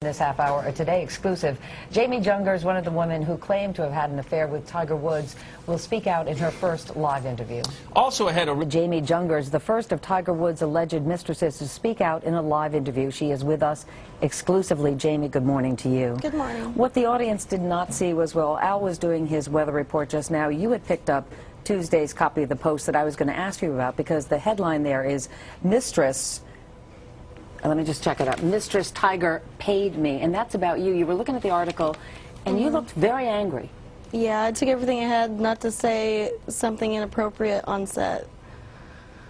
This half hour, a Today exclusive. Jamie Jungers, one of the women who claimed to have had an affair with Tiger Woods, will speak out in her first live interview. Also ahead of Jamie Jungers, the first of Tiger Woods' alleged mistresses to speak out in a live interview. She is with us exclusively. Jamie, good morning to you. Good morning. What the audience did not see was, well, Al was doing his weather report just now. You had picked up Tuesday's copy of the Post that I was going to ask you about, because the headline there is Mistress. Let me just check it out. Mistress Tiger paid me. And that's about you. You were looking at the article, and you looked very angry. Yeah, I took everything I had not to say something inappropriate on set.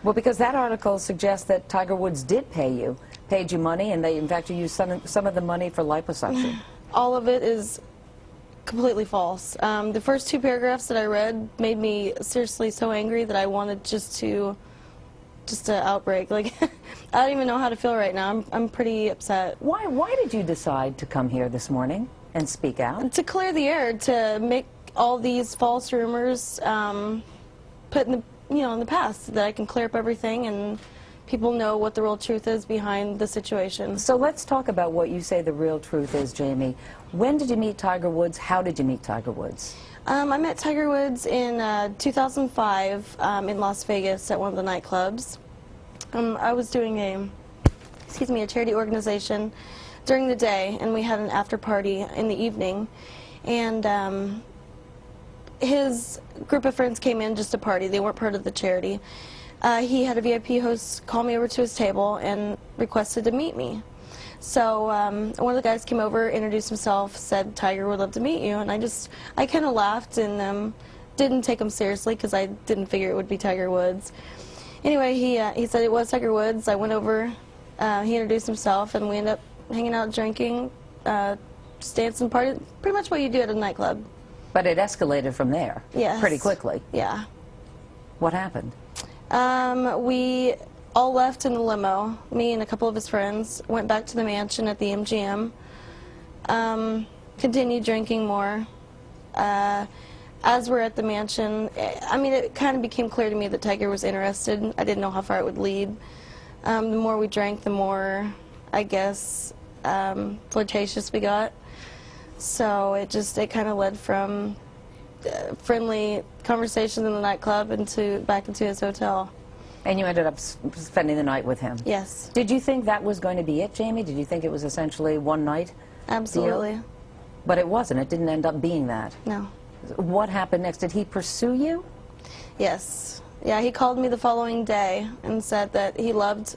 Well, because that article suggests that Tiger Woods did paid you money, and they, in fact, you used some of the money for liposuction. All of it is completely false. The first two paragraphs that I read made me seriously so angry that I wanted just to outbreak. Like, I don't even know how to feel right now. I'm pretty upset. Why did you decide to come here this morning and speak out? To clear the air, to make all these false rumors put in the past, so that I can clear up everything and people know what the real truth is behind the situation. So let's talk about what you say the real truth is, Jamie. When did you meet Tiger Woods? How did you meet Tiger Woods? I met Tiger Woods in 2005 in Las Vegas at one of the nightclubs. I was doing a charity organization during the day, and we had an after party in the evening. And his group of friends came in just to party. They weren't part of the charity. He had a VIP host call me over to his table and requested to meet me. So one of the guys came over, introduced himself, said, "Tiger would love to meet you." And I kind of laughed and didn't take him seriously because I didn't figure it would be Tiger Woods. Anyway, he said it was Tiger Woods. I went over, he introduced himself, and we ended up hanging out, drinking, just dancing, party, pretty much what you do at a nightclub. But it escalated from there. Yes. Pretty quickly. Yeah. What happened? We all left in the limo. Me and a couple of his friends went back to the mansion at the MGM, continued drinking more. As we're at the mansion, I mean, it kind of became clear to me that Tiger was interested. I didn't know how far it would lead. The more we drank, the more, I guess, flirtatious we got. So it kind of led from friendly conversations in the nightclub back into his hotel. And you ended up spending the night with him? Yes. Did you think that was going to be it, Jamie? Did you think it was essentially one night? Absolutely. Deal? But it wasn't. It didn't end up being that. No. What happened next? Did he pursue you? Yes. Yeah, he called me the following day and said that he loved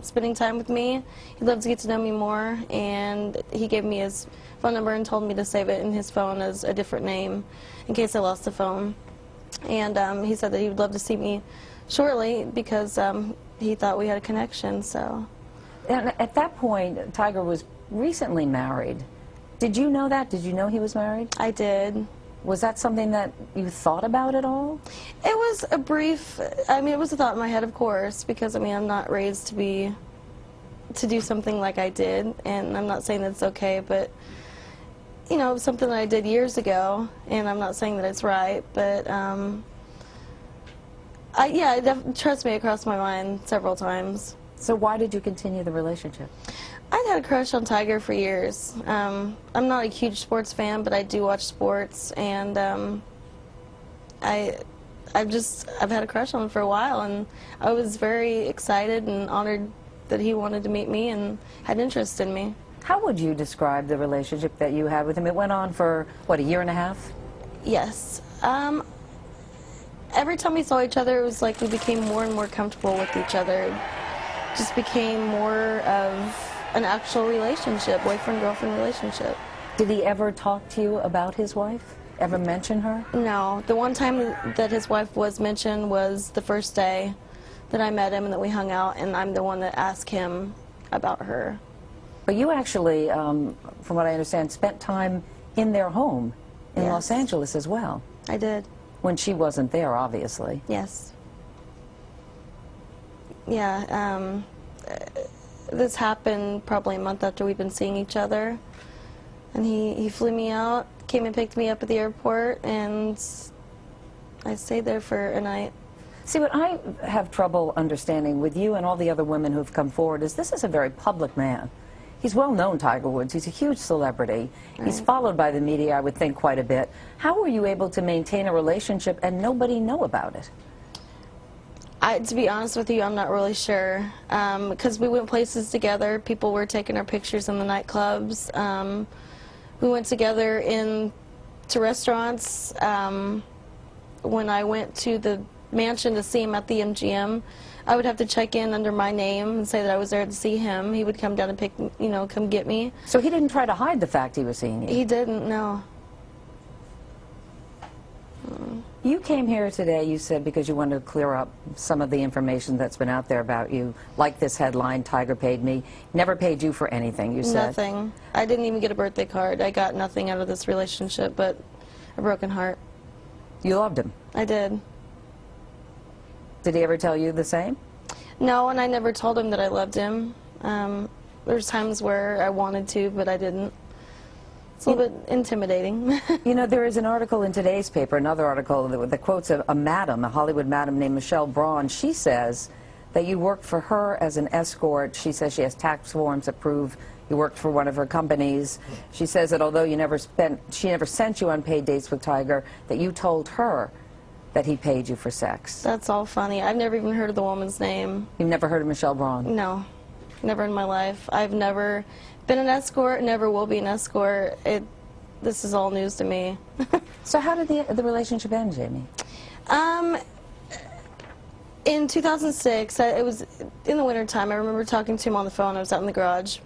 spending time with me. He loved to get to know me more, and he gave me his phone number and told me to save it in his phone as a different name in case I lost the phone. And he said that he would love to see me shortly because he thought we had a connection. So. And at that point, Tiger was recently married. Did you know that? Did you know he was married? I did. Was that something that you thought about at all? It was a brief, I mean, it was a thought in my head, of course, because, I mean, I'm not raised to do something like I did, and I'm not saying that it's okay, but, you know, it was something that I did years ago, and I'm not saying that it's right, but, trust me, it crossed my mind several times. So why did you continue the relationship? I'd had a crush on Tiger for years. I'm not a huge sports fan, but I do watch sports, and I've had a crush on him for a while, and I was very excited and honored that he wanted to meet me and had interest in me. How would you describe the relationship that you had with him? It went on for, what, a year and a half? Yes. Every time we saw each other, it was like we became more and more comfortable with each other. It just became more of an actual relationship, boyfriend-girlfriend relationship. Did he ever talk to you about his wife? Ever mention her? No. The one time that his wife was mentioned was the first day that I met him and that we hung out, and I'm the one that asked him about her. But you actually, from what I understand, spent time in their home in Yes. Los Angeles as well. I did. When she wasn't there, obviously. Yes. Yeah, this happened probably a month after we'd been seeing each other, and he flew me out, came and picked me up at the airport, and I stayed there for a night. See, what I have trouble understanding with you and all the other women who've come forward is this is a very public man. He's well known, Tiger Woods. He's a huge celebrity. He's followed by the media, I would think, quite a bit. How were you able to maintain a relationship and nobody know about it? To be honest with you, I'm not really sure. Because we went places together. People were taking our pictures in the nightclubs. We went together to restaurants. When I went to the mansion to see him at the MGM, I would have to check in under my name and say that I was there to see him. He would come down and come get me. So he didn't try to hide the fact he was seeing you? He didn't, no. You came here today, you said, because you wanted to clear up some of the information that's been out there about you, like this headline, Tiger paid me. Never paid you for anything, you said. Nothing. I didn't even get a birthday card. I got nothing out of this relationship but a broken heart. You loved him? I did. Did he ever tell you the same? No, and I never told him that I loved him. There's times where I wanted to, but I didn't. It's a little bit intimidating. You know, there is an article in today's paper, another article that quotes a madam, a Hollywood madam named Michelle Braun. She says that you worked for her as an escort. She says she has tax forms that prove you worked for one of her companies. She says that although she never sent you unpaid dates with Tiger, that you told her that he paid you for sex. That's all funny. I've never even heard of the woman's name. You've never heard of Michelle Braun? No, never in my life. I've never been an escort, never will be an escort. This is all news to me. So how did the relationship end, Jamie? In 2006, it was in the wintertime. I remember talking to him on the phone. I was out in the garage.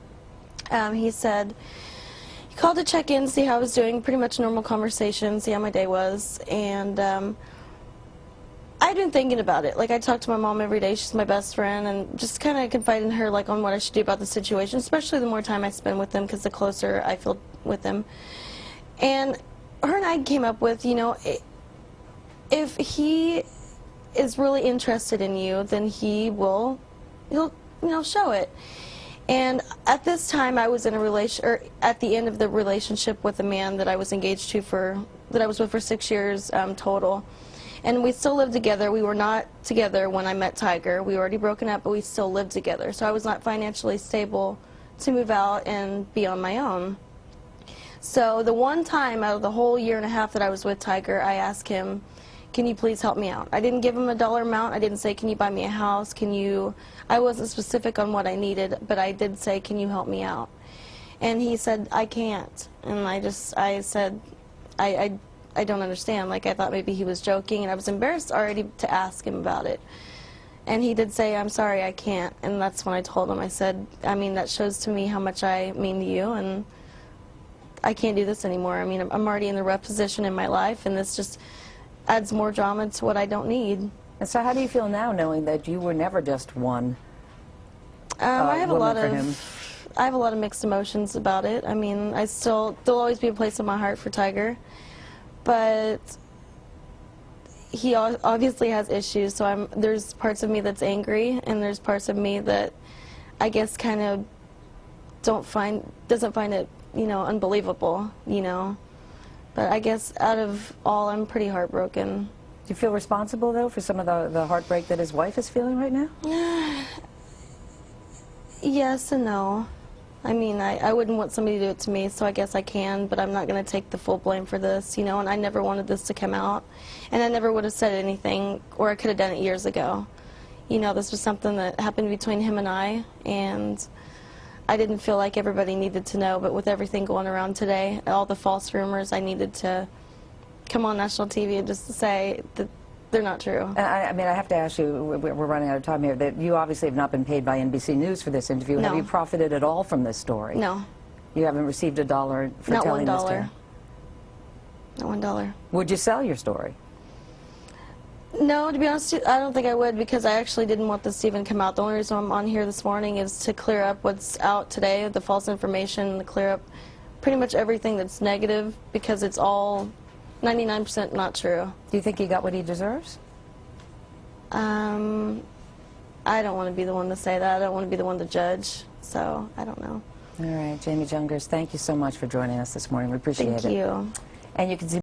He said, he called to check in, see how I was doing, pretty much normal conversation, see how my day was. And I'd been thinking about it. Like, I talk to my mom every day. She's my best friend, and just kind of confide in her, like, on what I should do about the situation, especially the more time I spend with them, because the closer I feel with them. And her and I came up with, you know, if he is really interested in you, then he'll, you know, show it. And at this time, I was in a at the end of the relationship with a man that I was engaged to that I was with for 6 years total. And we still lived together. We were not together when I met Tiger. We were already broken up, but we still lived together. So I was not financially stable to move out and be on my own. So the one time out of the whole year and a half that I was with Tiger, I asked him, can you please help me out? I didn't give him a dollar amount. I didn't say, can you buy me a house? I wasn't specific on what I needed, but I did say, can you help me out? And he said, I can't. And I said, I don't understand. Like, I thought maybe he was joking, and I was embarrassed already to ask him about it. And he did say, I'm sorry, I can't. And that's when I told him, I said, I mean, that shows to me how much I mean to you, and I can't do this anymore. I mean, I'm already in a rough position in my life, and this just adds more drama to what I don't need. And so how do you feel now, knowing that you were never just one I have a lot for him? I have a lot of mixed emotions about it. I mean, there'll always be a place in my heart for Tiger, but he obviously has issues. So there's parts of me that's angry, and there's parts of me that I guess kind of doesn't find it, you know, unbelievable, you know. But I guess out of all, I'm pretty heartbroken. Do you feel responsible, though, for some of the heartbreak that his wife is feeling right now? Yes and no. I mean, I wouldn't want somebody to do it to me, so I guess I can, but I'm not going to take the full blame for this, you know, and I never wanted this to come out. And I never would have said anything, or I could have done it years ago. You know, this was something that happened between him and I didn't feel like everybody needed to know, but with everything going around today, all the false rumors, I needed to come on national TV and just to say that they're not true. And I mean, I have to ask you, we're running out of time here, that you obviously have not been paid by NBC News for this interview. No. Have you profited at all from this story? No. You haven't received $1 for Not telling this $1. to Not $1. Would you sell your story? No, to be honest, I don't think I would, because I actually didn't want this to even come out. The only reason I'm on here this morning is to clear up what's out today, the false information, to clear up pretty much everything that's negative, because it's all 99% not true. Do you think he got what he deserves? I don't want to be the one to say that. I don't want to be the one to judge, so I don't know. All right, Jamie Jungers, thank you so much for joining us this morning. We appreciate it. Thank you. And you can see